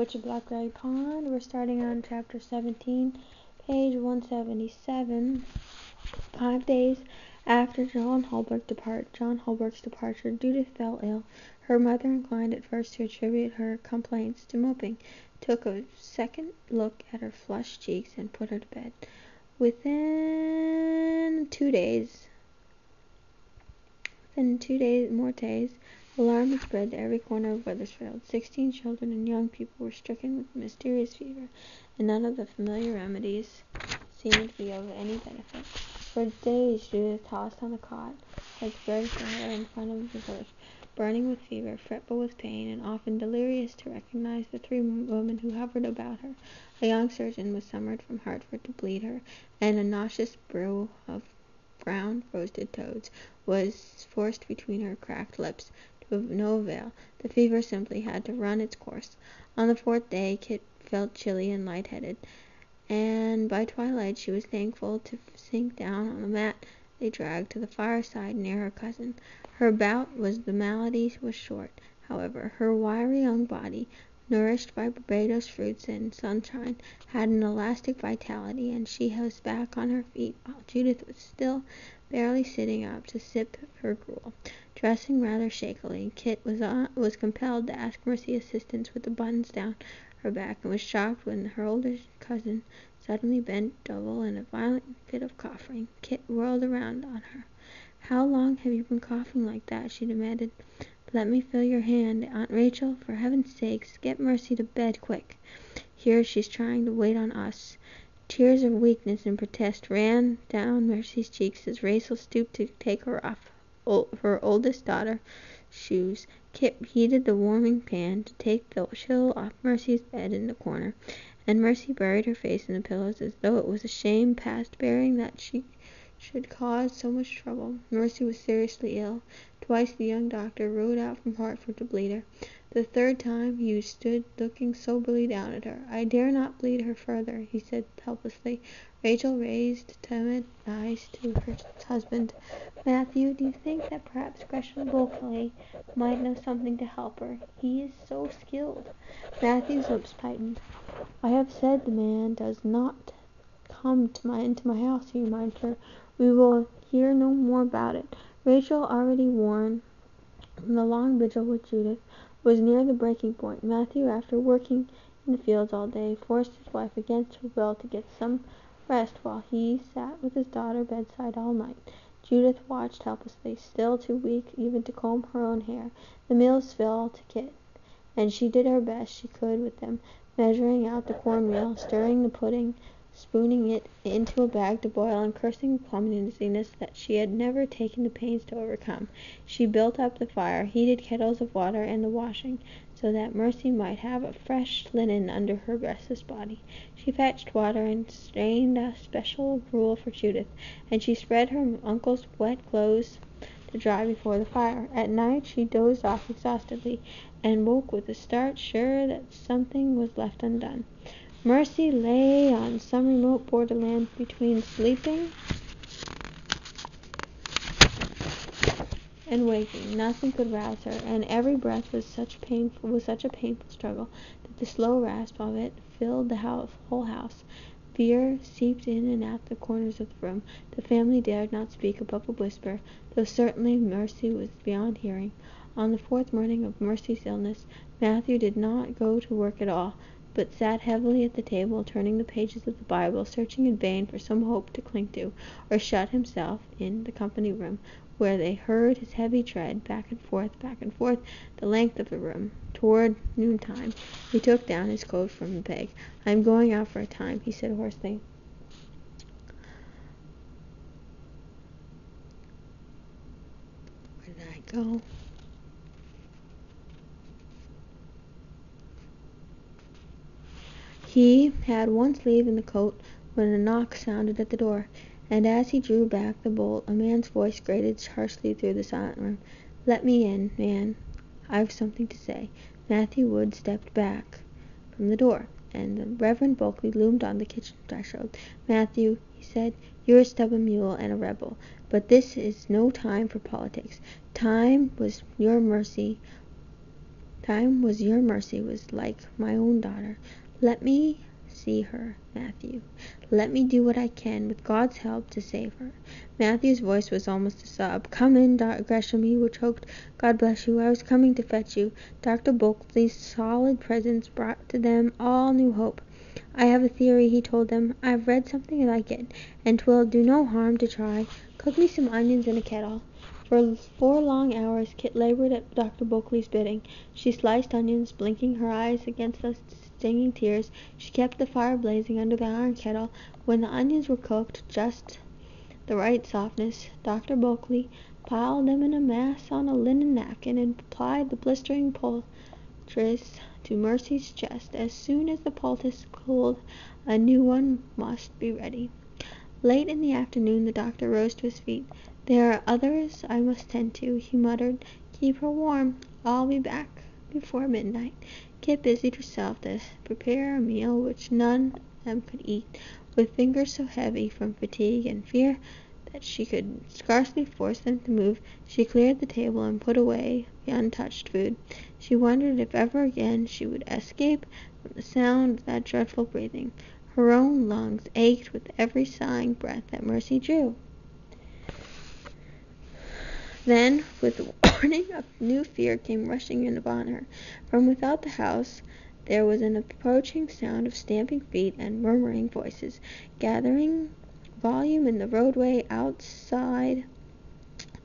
Witch of Blackberry Pond. We're starting on chapter 17, page 177. 5 days after John Holbrook's departure, Judith fell ill. Her mother, inclined at first to attribute her complaints to moping, took a second look at her flushed cheeks and put her to bed. Within two days, alarm had spread to every corner of Wethersfield. 16 children and young people were stricken with mysterious fever, and none of the familiar remedies seemed to be of any benefit. For days Judith tossed on the cot, had spread for her in front of the hearth, burning with fever, fretful with pain, and often delirious to recognize the 3 women who hovered about her. A young surgeon was summoned from Hartford to bleed her, and a nauseous brew of ground roasted toads was forced between her cracked lips. Of no avail. The fever simply had to run its course. On the 4th day, Kit felt chilly and lightheaded, and by twilight she was thankful to sink down on the mat they dragged to the fireside near her cousin. Her bout with the malady was short, however. Her wiry young body, nourished by Barbados fruits and sunshine, had an elastic vitality, and she was back on her feet while Judith was still barely sitting up to sip her gruel. Dressing rather shakily, Kit was compelled to ask Mercy assistance with the buttons down her back, and was shocked when her older cousin suddenly bent double in a violent fit of coughing. Kit whirled around on her. "How long have you been coughing like that?" she demanded. "Let me feel your hand, Aunt Rachel. For heaven's sake, get Mercy to bed, quick. Here she's trying to wait on us." Tears of weakness and protest ran down Mercy's cheeks as Rachel stooped to take her off her oldest daughter's shoes. Kit heated the warming pan to take the chill off Mercy's bed in the corner, and Mercy buried her face in the pillows as though it was a shame past bearing that she should cause so much trouble. Mercy was seriously ill. Twice the young doctor rode out from Hartford to bleed her. The 3rd time he stood looking soberly down at her. "I dare not bleed her further," he said helplessly. Rachel raised timid eyes to her husband. "Matthew, do you think that perhaps Gresham Bulkeley might know something to help her? He is so skilled." Matthew's lips tightened. "I have said the man does not come into my house," he reminded her. "We will hear no more about it." Rachel, already worn from the long vigil with Judith, was near the breaking point. Matthew, after working in the fields all day, forced his wife against her will to get some rest while he sat with his daughter bedside all night. Judith watched helplessly, still too weak even to comb her own hair. The meals fell to Kit, and she did her best she could with them, measuring out the cornmeal, stirring the pudding, spooning it into a bag to boil, and cursing the clumsiness that she had never taken the pains to overcome. She built up the fire, heated kettles of water and the washing, so that Mercy might have a fresh linen under her restless body. She fetched water and strained a special gruel for Judith, and she spread her uncle's wet clothes to dry before the fire. At night she dozed off exhaustedly, and woke with a start, sure that something was left undone. Mercy lay on some remote borderland between sleeping and waking. Nothing could rouse her, and every breath was such a painful struggle that the slow rasp of it filled the whole house. Fear seeped in and out the corners of the room. The family dared not speak above a whisper, though certainly Mercy was beyond hearing. On the 4th morning of Mercy's illness, Matthew did not go to work at all, but sat heavily at the table, turning the pages of the Bible, searching in vain for some hope to cling to, or shut himself in the company room, where they heard his heavy tread, back and forth, the length of the room. Toward noontime, he took down his coat from the peg. "I am going out for a time," he said hoarsely. "Where did I go?" He had one sleeve in the coat when a knock sounded at the door, and as he drew back the bolt, a man's voice grated harshly through the silent room. "Let me in, man. I've something to say." Matthew Wood stepped back from the door, and the Reverend Bulkeley loomed on the kitchen threshold. "Matthew," he said, "you're a stubborn mule and a rebel, but this is no time for politics. Time was your mercy Time was your mercy was like my own daughter. Let me see her, Matthew. Let me do what I can, with God's help, to save her. Matthew's voice was almost a sob. Come in, Gresham, he choked. God bless you. I was coming to fetch you. Dr. Bulkeley's solid presence brought to them all new hope. I have a theory, he told them. I've read something like it, and 'twill do no harm to try. Cook me some onions in a kettle. For 4 long hours Kit labored at Dr. Bulkeley's bidding. She sliced onions, blinking her eyes against the stinging tears. She kept the fire blazing under the iron kettle. When the onions were cooked just the right softness, Dr. Bulkeley piled them in a mass on a linen napkin and applied the blistering poultice to Mercy's chest. As soon as the poultice cooled, a new one must be ready. Late in the afternoon the doctor rose to his feet. There are others I must tend to, he muttered. Keep her warm. I'll be back before midnight. Kit busied herself to prepare a meal which none of them could eat. With fingers so heavy from fatigue and fear that she could scarcely force them to move, she cleared the table and put away the untouched food. She wondered if ever again she would escape from the sound of that dreadful breathing. Her own lungs ached with every sighing breath that Mercy drew. Then, with the warning of new fear came rushing in upon her. From without the house there was an approaching sound of stamping feet and murmuring voices, gathering volume in the roadway outside.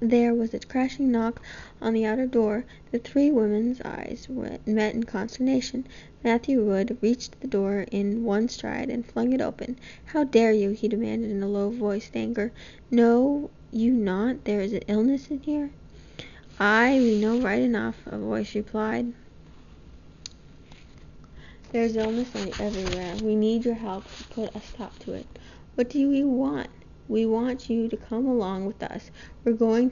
There was a crashing knock on the outer door. The 3 women's eyes met in consternation. Matthew Wood reached the door in one stride and flung it open. How dare you? He demanded in a low-voiced anger. Know you not there is an illness in here? Aye, we know right enough, a voice replied. There's illness everywhere. We need your help to put a stop to it. What do you want? We want you to come along with us. We're going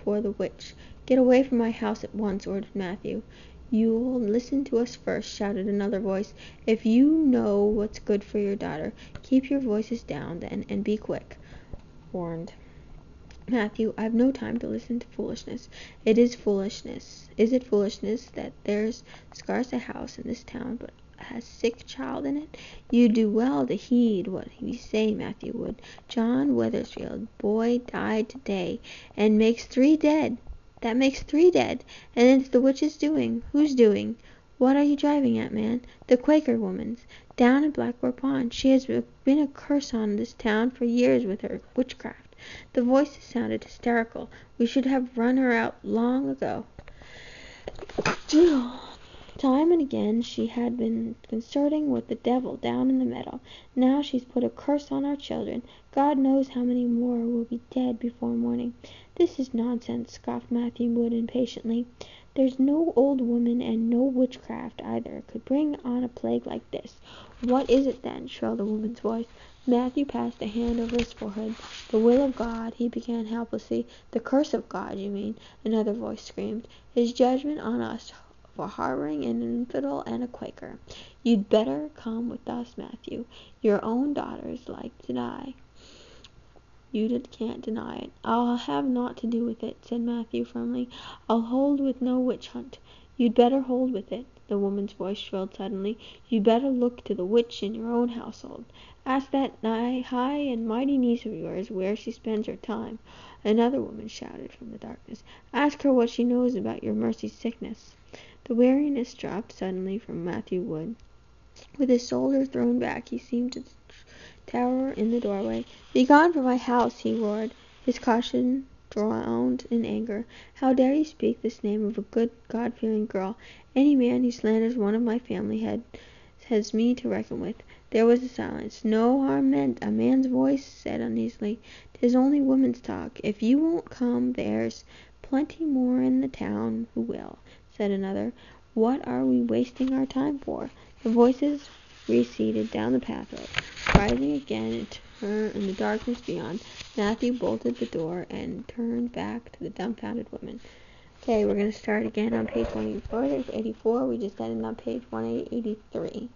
for the witch. Get away from my house at once, ordered Matthew. You'll listen to us first, shouted another voice. If you know what's good for your daughter, keep your voices down then, and be quick, warned Matthew. I've no time to listen to foolishness. Is it foolishness that there's scarce a house in this town but has sick child in it? You do well to heed what we say, Matthew Wood. John Wethersfield, boy, died today, and makes 3 dead. That makes 3 dead, and it's the witch's doing. Whose doing? What are you driving at, man? The Quaker woman's, down at Blackberry Pond. She has been a curse on this town for years with her witchcraft. The voices sounded hysterical. We should have run her out long ago. Time and again she had been consorting with the devil down in the meadow. Now she's put a curse on our children. God knows how many more will be dead before morning. This is nonsense, scoffed Matthew Wood impatiently. There's no old woman and no witchcraft either could bring on a plague like this. What is it then? Shrilled a woman's voice. Matthew passed a hand over his forehead. The will of God, he began helplessly. The curse of God, you mean, another voice screamed. His judgment on us for harboring an infidel and a Quaker. You'd better come with us, Matthew. Your own daughter's like to die. You can't deny it. I'll have naught to do with it, said Matthew firmly. I'll hold with no witch hunt. You'd better hold with it, the woman's voice shrilled suddenly. You'd better look to the witch in your own household. Ask that high and mighty niece of yours where she spends her time. Another woman shouted from the darkness. Ask her what she knows about your Mercy's sickness. The weariness dropped suddenly from Matthew Wood. With his shoulders thrown back, he seemed to tower in the doorway. Begone from my house, he roared, his caution drowned in anger. How dare you speak this name of a good, God-fearing girl? Any man who slanders one of my family has me to reckon with. There was a silence. No harm meant, a man's voice said uneasily. 'Tis only women's talk. If you won't come, there's plenty more in the town who will, said another. What are we wasting our time for? The voices receded down the pathway, rising again in the darkness beyond. Matthew bolted the door and turned back to the dumbfounded woman. Okay, we're going to start again on page 184. There's 84. We just ended on page 183.